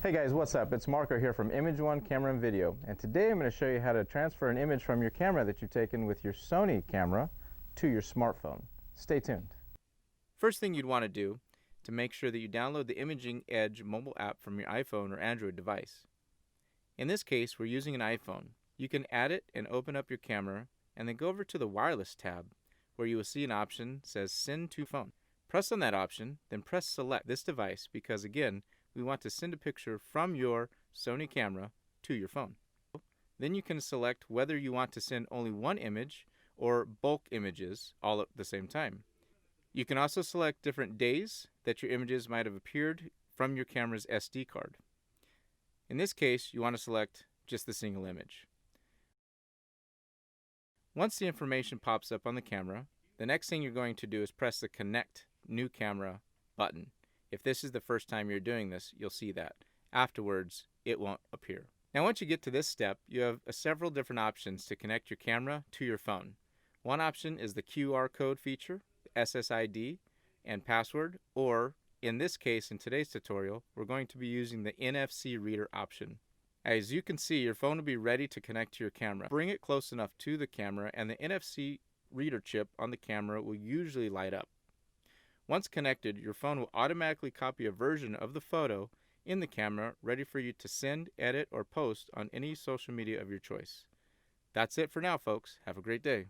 Hey guys, what's up? It's Marco here from Image One Camera and Video, and today I'm going to show you how to transfer an image from your camera that you've taken with your Sony camera to your smartphone. Stay tuned. First thing you'd want to do to make sure that you download the Imaging Edge mobile app from your iPhone or Android device. In this case, we're using an iPhone. You can add it and open up your camera and then go over to the Wireless tab where you will see an option that says Send to Phone. Press on that option, then press Select this device because again, we want to send a picture from your Sony camera to your phone. Then you can select whether you want to send only one image or bulk images all at the same time. You can also select different days that your images might have appeared from your camera's SD card. In this case, you want to select just the single image. Once the information pops up on the camera, the next thing you're going to do is press the Connect New Camera button. If this is the first time you're doing this, you'll see that. Afterwards, it won't appear. Now once you get to this step, you have several different options to connect your camera to your phone. One option is the QR code feature, SSID, and password, or in this case, in today's tutorial, we're going to be using the NFC reader option. As you can see, your phone will be ready to connect to your camera. Bring it close enough to the camera and the NFC reader chip on the camera will usually light up. Once connected, your phone will automatically copy a version of the photo in the camera ready for you to send, edit, or post on any social media of your choice. That's it for now, folks. Have a great day.